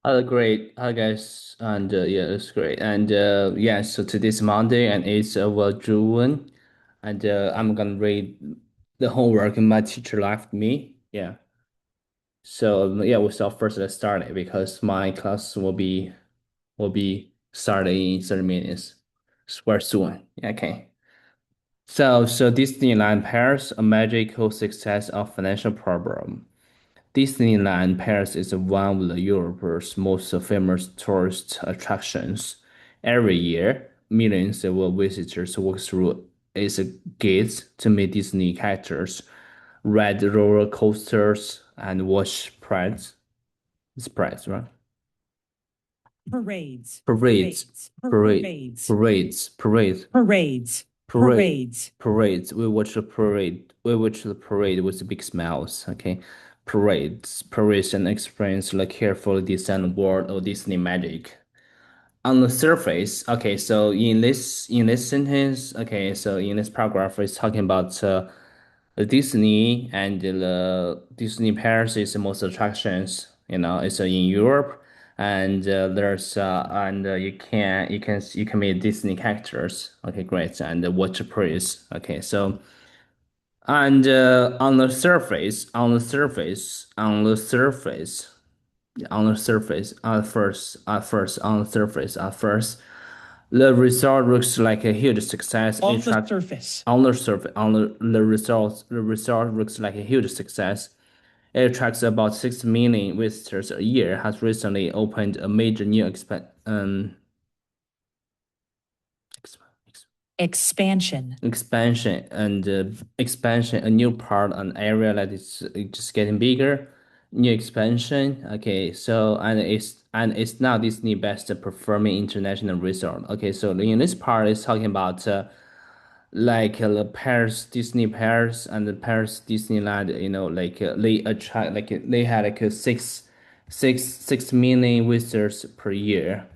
Great. Hi, guys. And yeah, it's great. And yeah, so today's Monday and it's well June. And I'm gonna read the homework my teacher left me. Yeah. So yeah, we start first. Let's start it because my class will be starting in 30 minutes. Very soon. Okay. So Disneyland Paris, a magical success of financial problem. Disneyland Paris is one of Europe's most famous tourist attractions. Every year, millions of visitors walk through its gates to meet Disney characters, ride roller coasters, and watch parades. It's parades, right? Parades, Parades, parades, parade, parades, parades, parades, parade, parades. parades. We watch the parade. We watch the parade with big smiles. Okay, parades, and experience the carefully designed world of Disney magic. On the surface, okay, so in this sentence, okay, so in this paragraph, it's talking about the Disney and the Disney Paris is the most attractions. It's in Europe, and you can meet Disney characters. Okay, great, and watch the praise. Okay, so and on the surface, the resort looks like a huge success. On the surface. The resort looks like a huge success. It attracts about 6 million visitors a year. Has recently opened a major new Expansion. expansion, a new part, an area that is just getting bigger, new expansion. Okay, so and it's now Disney best performing international resort. Okay, so in this part, it's talking about the Paris Disney Paris and the Paris Disneyland. They attract they had like a six million visitors per year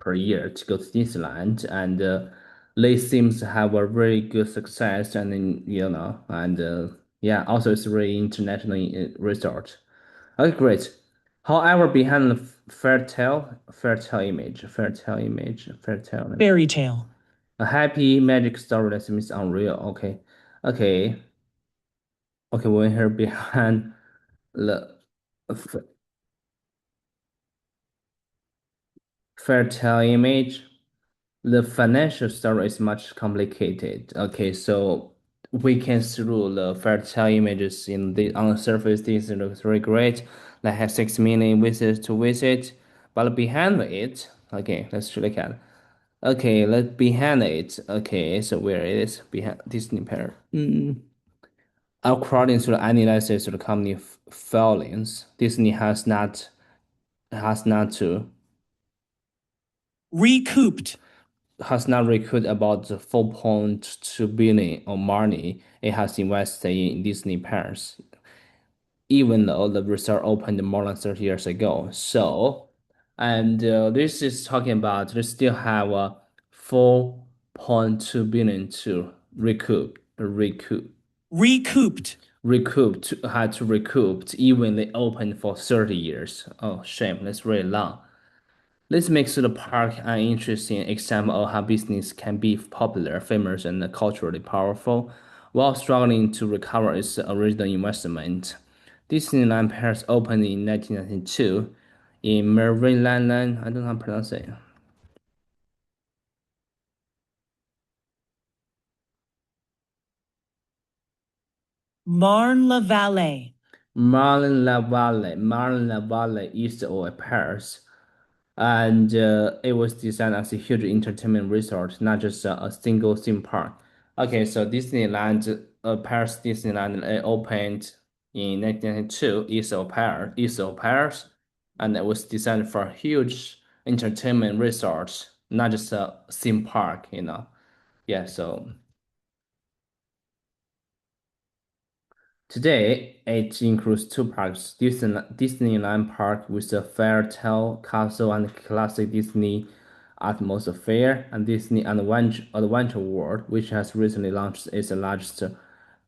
to go to Disneyland, and they seems to have a really good success, and then, and yeah, also it's really international resort. Okay, great. However, behind the fairy tale, Fairy tale. a happy magic story that seems unreal. Okay, okay, okay. When here behind the f- fairy tale image. The financial story is much complicated. Okay, so we can through the fertile images on the surface. This looks really great. They have 6 million visitors to visit, but behind it, okay, let's look at. Okay, let behind it. Okay, so where it is behind Disney Pair. According to the analysis of the company filings, Disney has not to Recouped. has not recouped about the 4.2 billion of money it has invested in Disney Paris, even though the resort opened more than 30 years ago. So, and this is talking about they still have 4.2 billion to Recouped. had to recoup even they opened for 30 years. Oh, shame, that's really long. This makes the park an interesting example of how business can be popular, famous, and culturally powerful while struggling to recover its original investment. Disneyland Paris opened in 1992 in Maryland. I don't know how to pronounce it. Marne-la-Vallée. Marne-la-Vallée, east of Paris. And it was designed as a huge entertainment resort, not just a single theme park. Okay, so Paris Disneyland, opened in 1992, east of Paris, and it was designed for a huge entertainment resort, not just a theme park. Yeah, so today, it includes two parks: Disneyland Park with the fairy tale castle and classic Disney atmosphere, and Disney Adventure World, which has recently launched its largest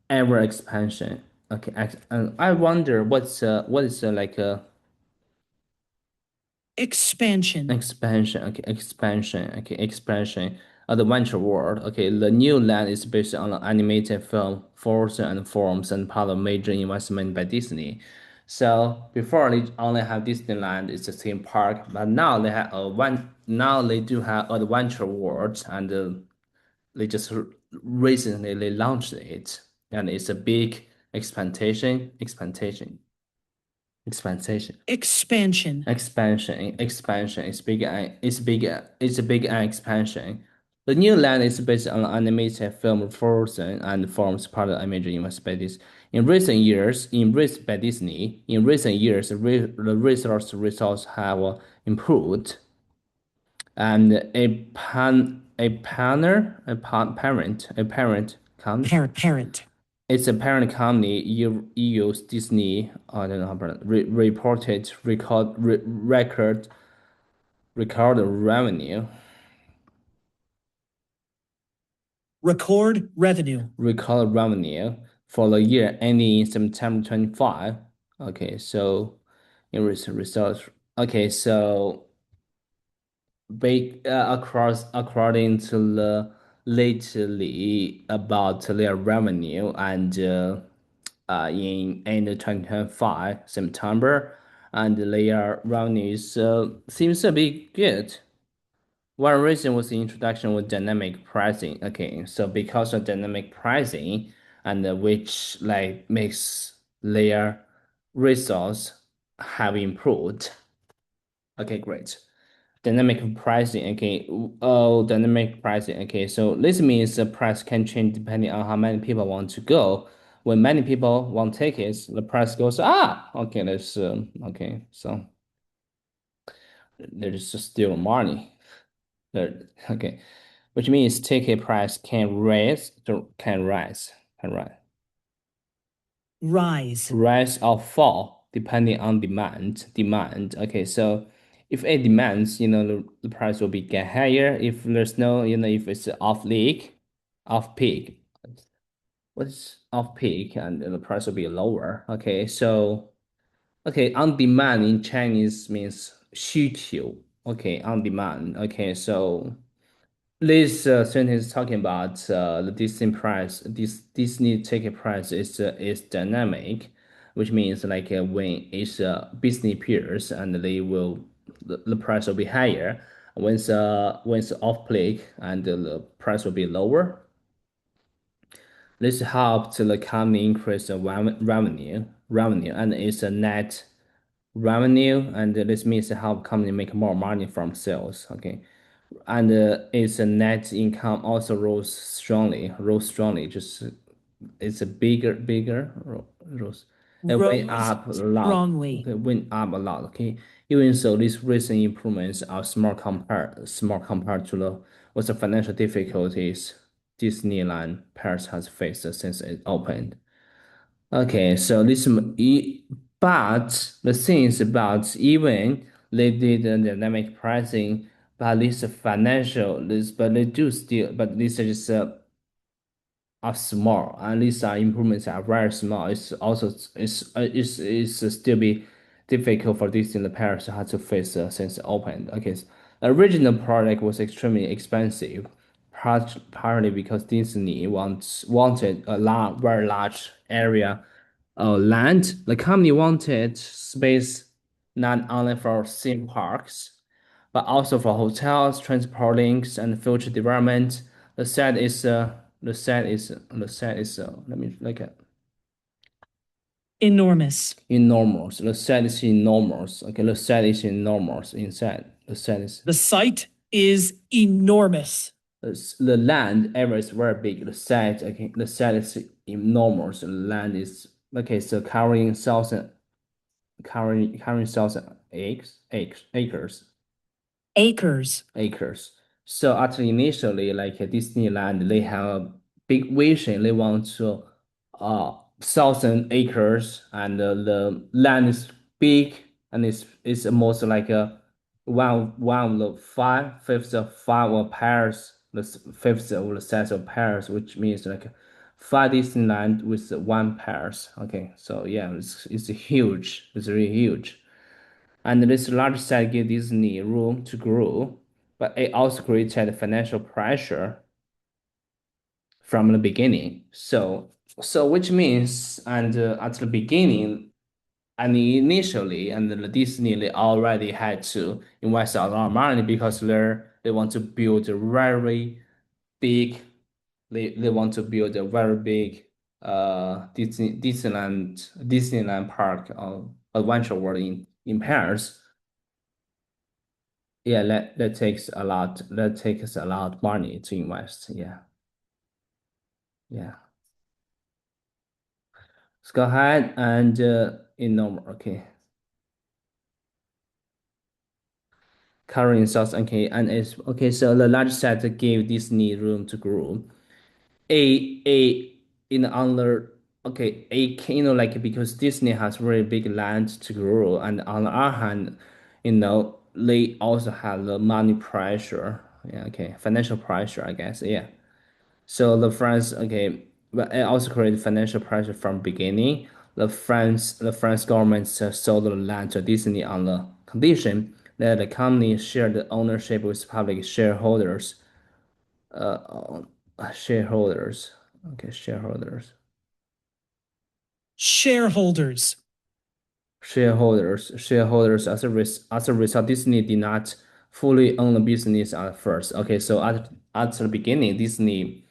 ever expansion. Okay, and I wonder what is like Expansion. Expansion, okay, expansion, okay, expansion. Adventure World, okay. The new land is based on the animated film Frozen and Forms and part of major investment by Disney. So before they only have Disneyland, it's a theme park, but now they have a one. Now they do have Adventure World, and they just recently they launched it, and it's a big expansion. Expansion. Expansion is big. It's big. It's a big expansion. The new land is based on animated film Frozen and forms part of Imagine Universe by Disney. In recent years, the resource have improved, and a parent company. Parent. It's a parent company, EU's Disney, I don't know how to pronounce, reported record revenue, Record revenue. record revenue for the year ending in September 25. Okay, so in recent results, okay, so according to the lately about their revenue and in end of 2025 September, and their revenues seems to be good. One reason was the introduction of dynamic pricing. Okay, so because of dynamic pricing, and which like makes their results have improved. Okay, great. Dynamic pricing. Okay, oh, dynamic pricing. Okay, so this means the price can change depending on how many people want to go. When many people want tickets, the price goes up. Okay, that's okay. So there's still money. There, okay, which means ticket price can Rise. rise or fall depending on demand. Okay, so if it demands, the price will be get higher. If there's no, if it's off peak, what's off peak, and the price will be lower. Okay, so okay, on demand in Chinese means 需求. Okay, on demand. Okay, so this sentence is talking about the Disney price. This Disney ticket price is dynamic, which means like when it's Disney peers and the price will be higher. When it's off peak and the price will be lower. This helped the company increase the revenue, and it's a net revenue, and this means help company make more money from sales. Okay, and its net income also rose strongly. Just it's a rose. It went Rose up a lot. strongly. Okay, went up a lot. Okay, even so, these recent improvements are small compared to the financial difficulties Disneyland Paris has faced since it opened. Okay, so but the thing is about even they did the dynamic pricing, but but they do still, but these are just are small, and these are improvements are very small. It's still be difficult for Disney Paris to have to face since it opened. Okay, so the original product was extremely expensive, partly because Disney wanted a very large area land. The company wanted space not only for theme parks, but also for hotels, transport links, and future development. The set is let me look at Enormous. enormous. The set is enormous. Okay, the set is enormous. Inside the set is The site is enormous. the land area is very big. The set is enormous. The land is okay. So covering thousand acres. Acres. Acres. So actually, initially, like Disneyland, they have a big vision. They want to 1,000 acres, and the land is big, and it's almost like a one of the fifths of five of Paris, the fifth of the size of Paris, which means like five Disneyland with one Paris. Okay, so yeah, it's huge. It's really huge. And this large size gives Disney room to grow, but it also created financial pressure from the beginning. So which means, and at the beginning, and initially, and the Disney they already had to invest a lot of money because they want to build a very big they want to build a very big Disneyland park or Adventure World in Paris. Yeah, that takes a lot of money to invest. Yeah, yeah. Let's go ahead and in normal. Okay, current source. Okay, and it's okay. So the large set gave Disney room to grow. A in other okay like because Disney has very big land to grow, and on the other hand, they also have the money pressure. Yeah, okay, financial pressure, I guess. Yeah. So the France, okay, but it also created financial pressure from beginning. The France government sold the land to Disney on the condition that the company shared the ownership with public shareholders. Uh, shareholders. Okay, shareholders. Shareholders. Shareholders. As a result, Disney did not fully own the business at first. Okay, so at the beginning, Disney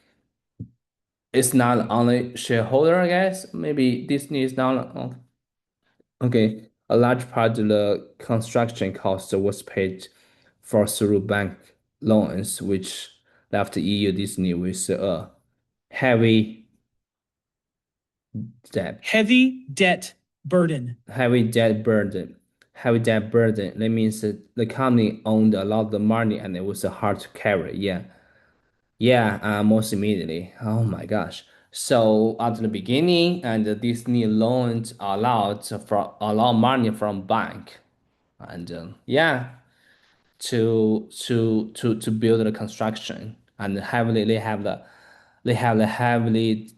is not only shareholder, I guess. Maybe Disney is not. Oh, okay, a large part of the construction cost was paid for through bank loans, which left EU Disney with a heavy debt. Heavy debt burden. Heavy debt burden. Heavy debt burden. That means that the company owned a lot of the money and it was hard to carry. Yeah. Yeah, most immediately. Oh my gosh. So at the beginning, and Disney loaned a lot of money from bank, and yeah, to build the construction, and heavily they have the heavily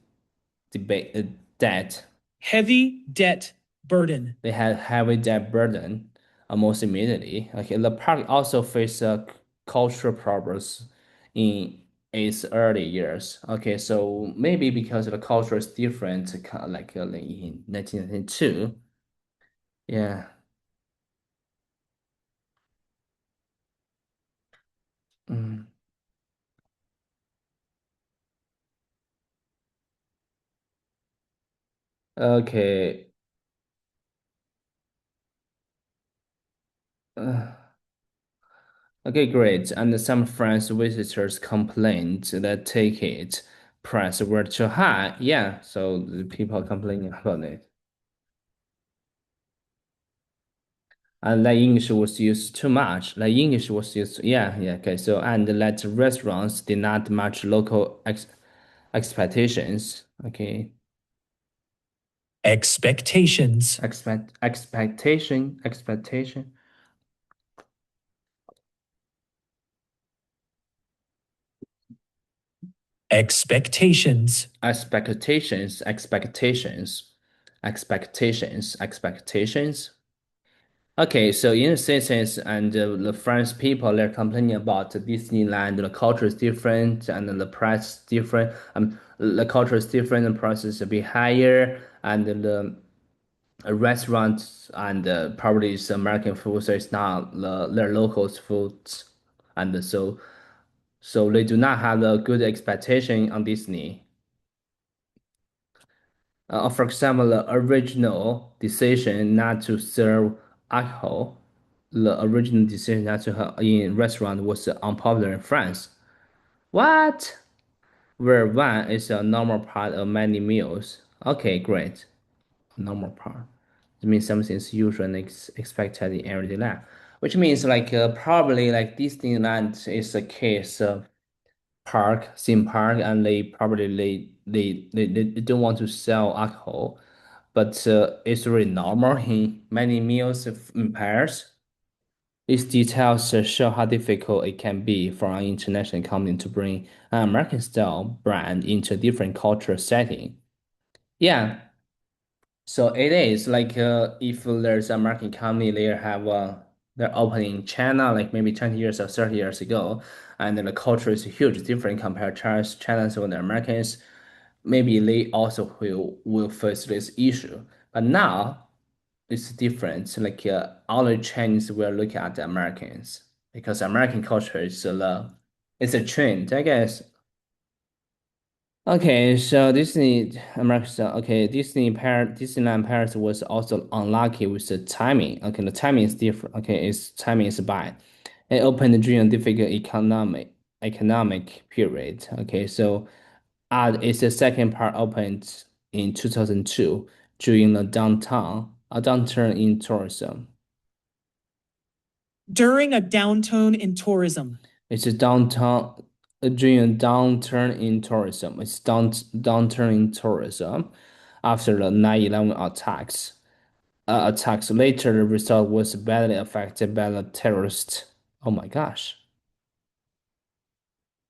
debate debt. Heavy debt burden. They had heavy debt burden almost immediately. Okay, the park also faced cultural problems in its early years. Okay, so maybe because the culture is different, like in 1992. Yeah. Mm. Okay. Uh, okay, great. And some French visitors complained that ticket price were too high. Yeah, so the people complaining about it. And that English was used too much. Like English was used, yeah, yeah, okay. So, and that restaurants did not match local expectations. Okay, Expectations. expectation, Expectations. expectations. Okay, so in a sense, and the French people they're complaining about Disneyland. The culture is different, and the price is different. The culture is different, the price is a bit higher, and the restaurants and probably it's American food, so it's not their locals' foods, and so they do not have a good expectation on Disney. For example, the original decision not to serve alcohol, the original decision not to have in restaurant was unpopular in France. What? Where wine is a normal part of many meals. Okay, great. Normal part. It means something is usual and expected in everyday life, which means like probably like Disneyland is a case of theme park, and they probably they don't want to sell alcohol, but it's really normal in many meals in Paris. These details show how difficult it can be for an international company to bring an American style brand into a different cultural setting. Yeah, So it is like if there's a marketing company, they have they're opening in China like maybe 20 years or 30 years ago, and then the culture is huge different compared to China or the Americans. Maybe they also will face this issue. But now it's different. Like all the Chinese will look at the Americans because American culture is it's a trend, I guess. Okay, so Disney America. Okay, Disneyland Paris was also unlucky with the timing. Okay, the timing is different. Okay, its timing is bad. It opened during a difficult economic period. Okay, so its the second part opened in 2002 during the a downturn in tourism. During a downturn in tourism. It's a during a downturn in tourism. It's downturn in tourism after the 9/11 attacks. Later, the result was badly affected by the terrorist. Oh my gosh.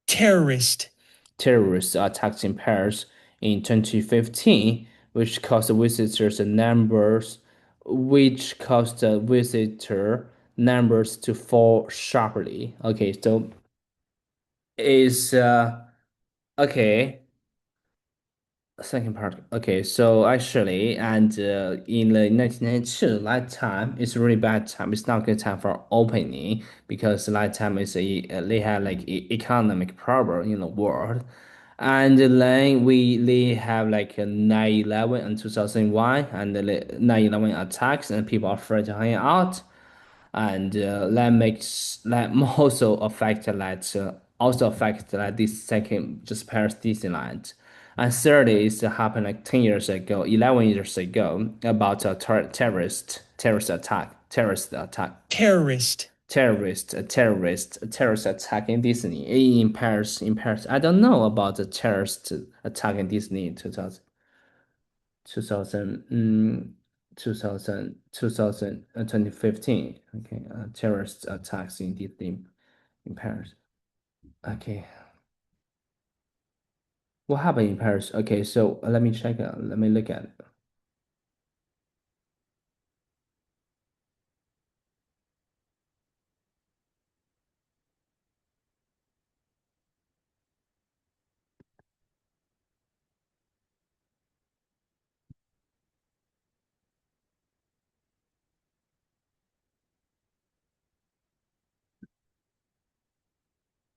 Terrorist. Terrorist attacks in Paris in 2015, which caused the visitor numbers to fall sharply. Okay, so is okay. Second part. Okay, so actually, and in the 1992, that time it's really bad time. It's not good time for opening because that time is they had like economic problem in the world, and then they have like a 9/11 and 2001 and the 9/11 attacks and people are afraid to hang out and that also affect that this second just Paris Disneyland. And third is happened like 10 years ago, 11 years ago about a Terrorist. terrorist attack in Disney in Paris. I don't know about the terrorist attack in Disney in 2000, 2015. Okay, terrorist attacks in Disney in Paris. Okay, what happened in Paris? Okay, so let me check out. Let me look at it.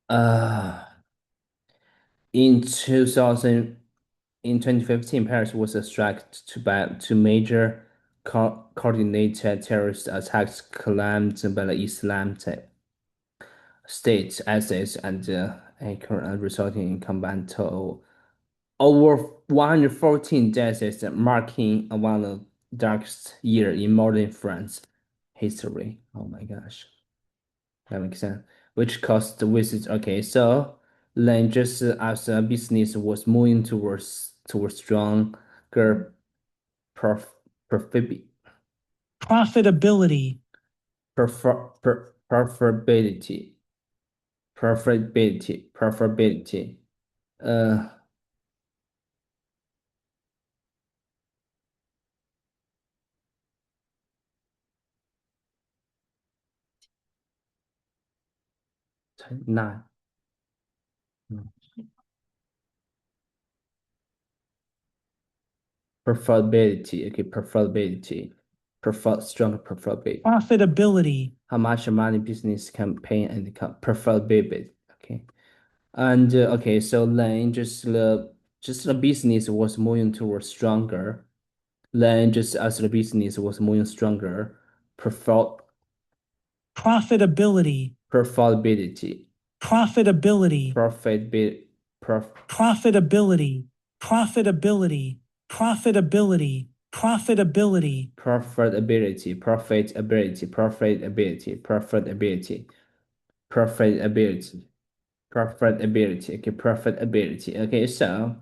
Uh, in 2000, in 2015, Paris was struck by two major coordinated terrorist attacks claimed by the Islamic State ISIS and resulting in combined toll over 114 deaths, marking one of the darkest year in modern France history. Oh my gosh, that makes sense. Which caused the visit. Okay, so then just as a business was moving towards stronger prof, profit, Profitability. profitability, profitability. Uh, 9. Profitability. Okay, profitability. Stronger profitability. Profitability. How much money business can pay and profitability. Okay. And okay, so then just the business was moving towards stronger. Then just as the business was moving stronger, profit Profitability. profitability. Profitability. Profitability. Prof, Profitability. Profitability. Profitability. Profitability. profitability. Profitability. Profitability. Profitability. Profitability. Profitability. Okay, profitability. Okay, so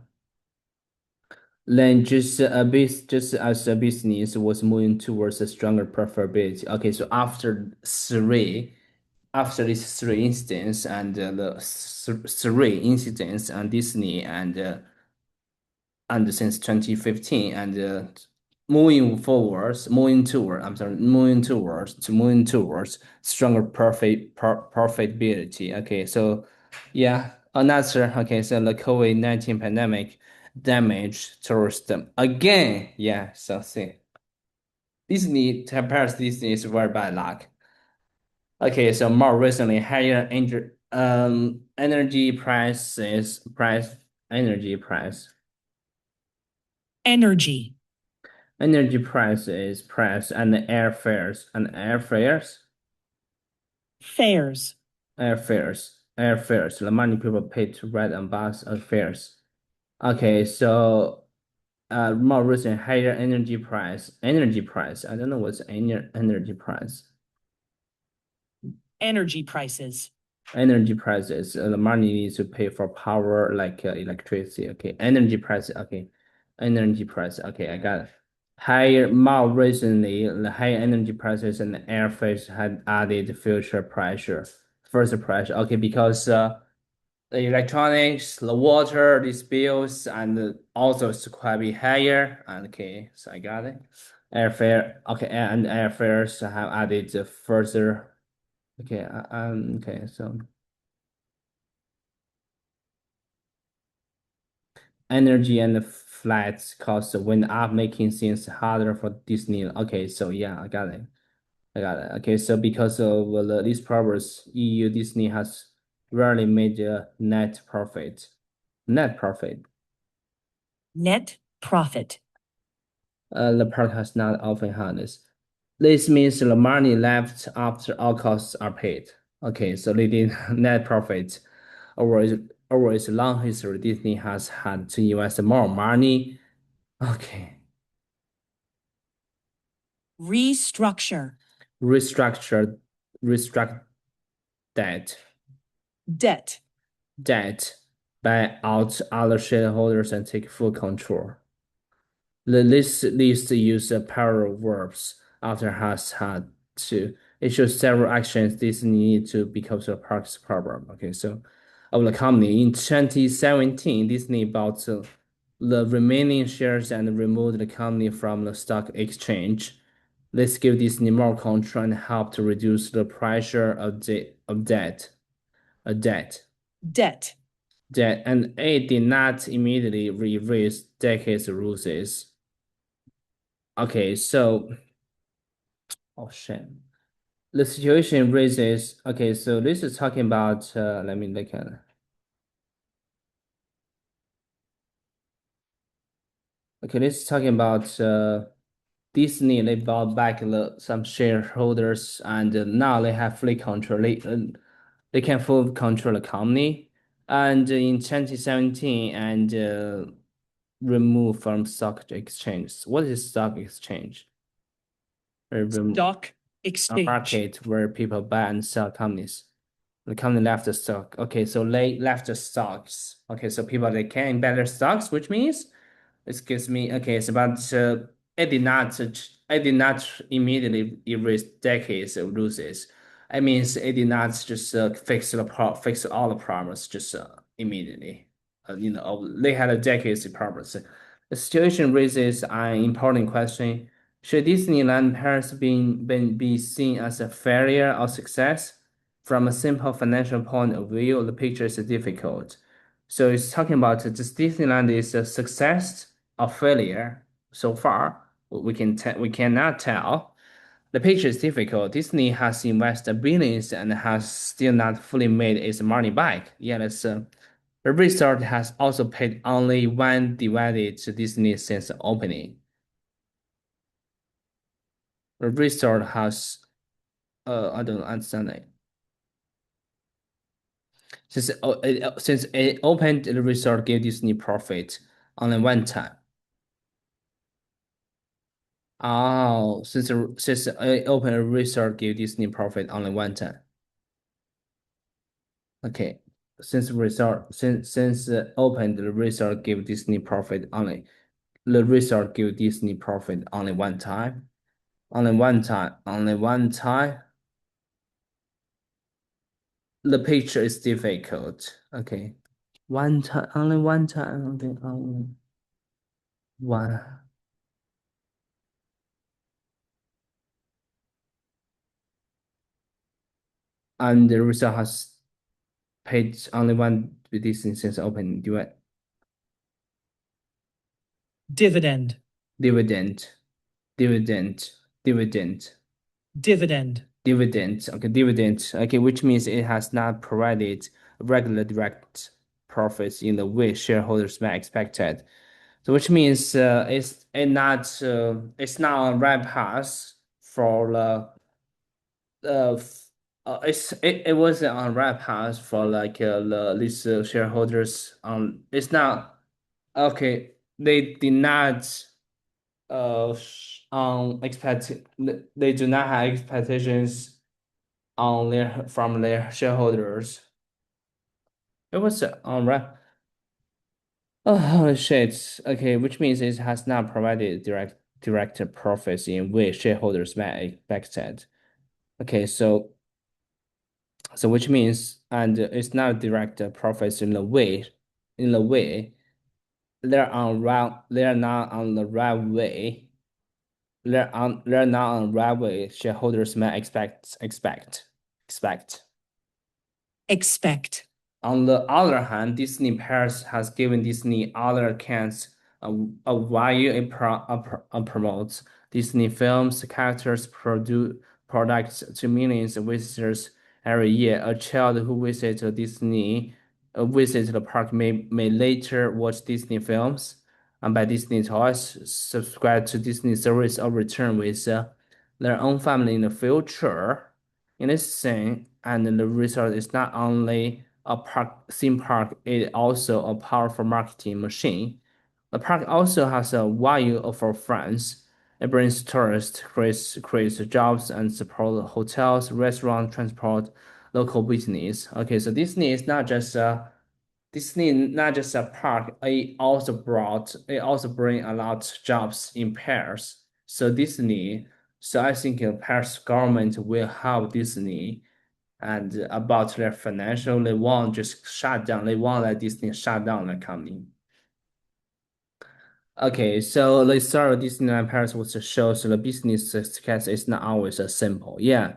then just as a business was moving towards a stronger profitability. Okay, so after these three incidents and three incidents on Disney and since 2015 and moving forwards, moving toward, I'm sorry, moving towards stronger profitability. Okay, so yeah, another, okay, so the COVID-19 pandemic damaged tourism again. Yeah, so see, Disney, compared to Disney is very bad luck. Okay, so more recently, higher energy prices, energy price. Energy. Energy prices, price, and airfares, Fares. the money people pay to ride on bus fares. Okay, so more recent higher energy price. I don't know what's energy price. Energy prices. Energy prices, the money needs to pay for power like electricity. Okay, energy price. Okay, energy price. Okay, I got it. More recently, the high energy prices and airfares had added future pressure, further pressure. Okay, because the electronics, the water, these bills, and also it's quite a bit higher. And okay, so I got it. Airfare. Okay, and airfares have added further. Okay, okay, so. Energy and flights costs went up, making things harder for Disney. Okay, so yeah, I got it. I got it. Okay, so because of these problems, EU Disney has rarely made a net profit. Net profit. Net profit. The park has not often had this. This means the money left after all costs are paid. Okay, so leading net profit. Over its, over its long history, Disney has had to invest more money. Okay. Restructure. Restructure, restruct debt, Debt. debt, buy out other shareholders and take full control. The list use parallel verbs after has had to. It shows several actions this need to become a park's problem. Okay, so of the company in 2017, Disney bought the remaining shares and removed the company from the stock exchange. This gives Disney more control and help to reduce the pressure of debt, a debt, Debt. debt, and it did not immediately erase decades of losses. Okay, so oh shit. The situation raises, okay, so this is talking about, let me look at it. Okay, this is talking about Disney. They bought back some shareholders and now they have fully control. They can fully control the company. And in 2017, and remove from stock exchange. What is stock exchange? Stock A exchange. market where people buy and sell companies. The company left the stock. Okay, so they left the stocks. Okay, so people they can buy their stocks, which means this gives me okay. It's about it did not immediately erase decades of losses. I mean, it did not just fix all the problems just immediately. They had a decades of problems. The situation raises an important question. Should Disneyland Paris be seen as a failure or success? From a simple financial point of view, the picture is difficult. So it's talking about this Disneyland is a success or failure so far. We cannot tell. The picture is difficult. Disney has invested billions and has still not fully made its money back. Yet the resort has also paid only one dividend to Disney since opening. The resort has I don't understand it. Since it opened, the resort gave Disney profit only one time. Oh, since it opened, a resort gave Disney profit only one time. Okay, since opened, the resort gave Disney profit only. The resort gave Disney profit only one time. Only one time. Only one time. The picture is difficult. Okay. One time, only one time. Okay, only one. and the result has paid only one Disney since opening. Do it. Dividend. Dividend, dividend, dividend, Dividend. dividend. Okay, dividend. Okay, which means it has not provided regular direct profits in the way shareholders may expected. So which means it's not on right path for it wasn't on right path for like these shareholders. It's not okay. They did not expect they do not have expectations on their from their shareholders. It was on right. Oh, holy shit. Okay, which means it has not provided direct profits in which shareholders may expected. Okay, so which means and it's not direct profits in the way they're not on the right way. They're not on the right way. Shareholders may expect. Expect. On the other hand, Disney Paris has given Disney other accounts a value it promotes. Disney films, characters, products to millions of visitors every year. A child who visits visits the park may later watch Disney films and buy Disney toys, subscribe to Disney service, or return with their own family in the future. In this sense, and the result is not only a theme park, it also a powerful marketing machine. The park also has a value for friends. It brings tourists, creates jobs, and support hotels, restaurants, transport, local business. Okay, so Disney not just a park. It also bring a lot of jobs in Paris. So I think Paris government will help Disney and about their financial, they won't just shut down. They won't let Disney shut down the company. Okay, so let's start with Disneyland Paris, which shows the business success is not always as simple. Yeah,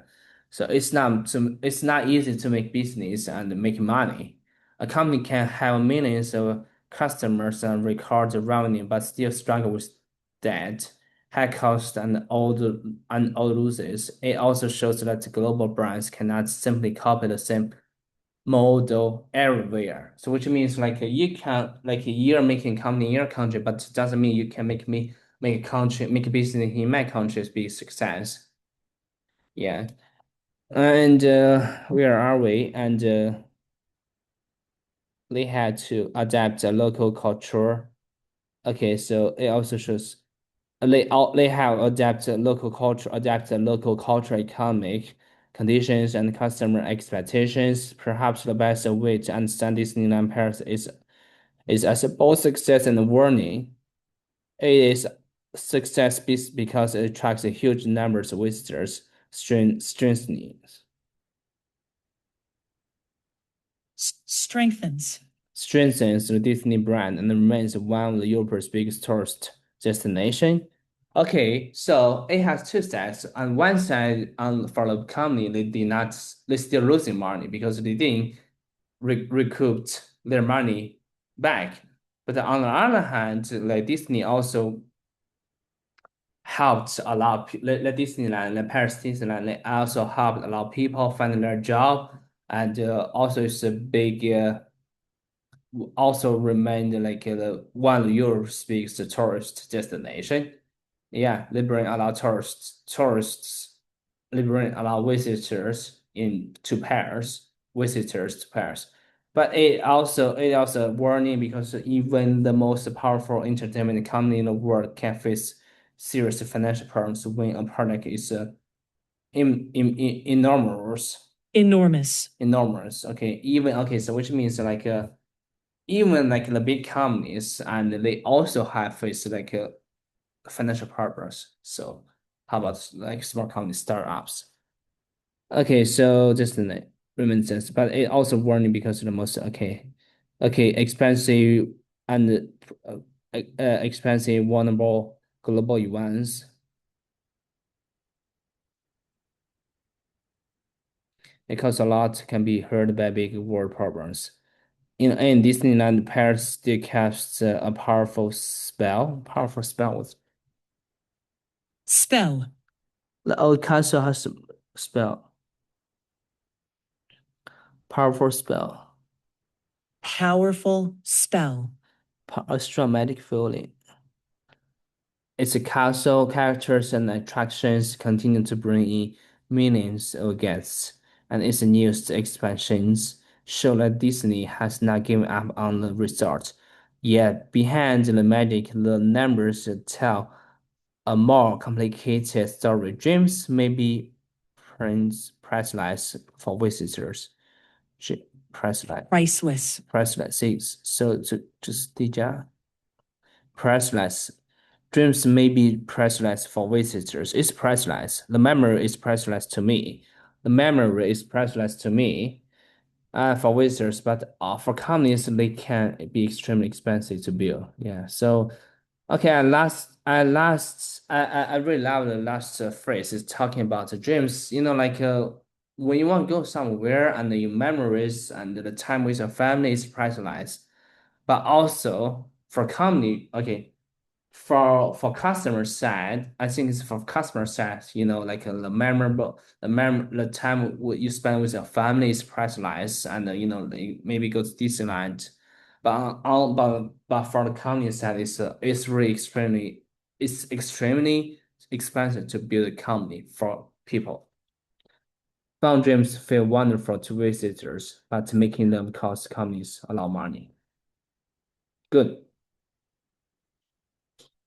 so it's not easy to make business and make money. A company can have millions of customers and record revenue, but still struggle with debt, high cost, and all losses. It also shows that global brands cannot simply copy the same model everywhere. So which means like you can like you're making company in your country, but it doesn't mean you can make a business in my country be success. Yeah. And where are we? And they had to adapt a local culture. Okay, so it also shows they have adapt the local culture, economic conditions, and customer expectations. Perhaps the best way to understand Disneyland Paris is as both success and warning. It is success because it attracts a huge numbers of visitors, strengthening Strengthens. strengthens the Disney brand and remains one of the Europe's biggest tourist destination. Okay, so it has two sides. On one side, for the company, they still losing money because they didn't recouped their money back. But on the other hand, like Disney also helped a lot of the Disneyland, the Paris Disneyland, they also helped a lot of people find their job, and also it's a big also remained like the one of Europe's biggest tourist destination. Yeah, they bring a lot of tourists, they bring a lot of visitors to Paris. But it also warning because even the most powerful entertainment company in the world can face serious financial problems when a product is enormous. Enormous. Enormous. Okay, even okay, so which means like even like the big companies and they also have faced like financial problems. So how about like small company startups? Okay, so just the reminiscence, but it also warning because of the most expensive and expensive vulnerable global events. It costs a lot, can be hurt by big world problems. In Disneyland, Paris still casts a powerful spell. Powerful spell was Spell. the old castle has a spell. Powerful spell. Powerful spell. A strong magic feeling. Its castle characters and attractions continue to bring in millions of guests, and its newest expansions show that Disney has not given up on the resort. Yet, behind the magic, the numbers tell a more complicated story. Dreams may be priceless for visitors. Priceless, Priceless. priceless is just priceless. Dreams may be priceless for visitors. It's priceless. The memory is priceless to me. The memory is priceless to me for visitors, but for companies, they can be extremely expensive to build. Yeah. So, okay. I really love the last phrase. It's talking about the dreams. Like when you want to go somewhere and your memories and the time with your family is priceless, but also for company, okay for customer side, I think it's for customer side, like the time you spend with your family is priceless, and maybe go to Disneyland. But for the company side, it's really extremely expensive to build a company for people. Fun dreams feel wonderful to visitors, but making them cost companies a lot of money. Good.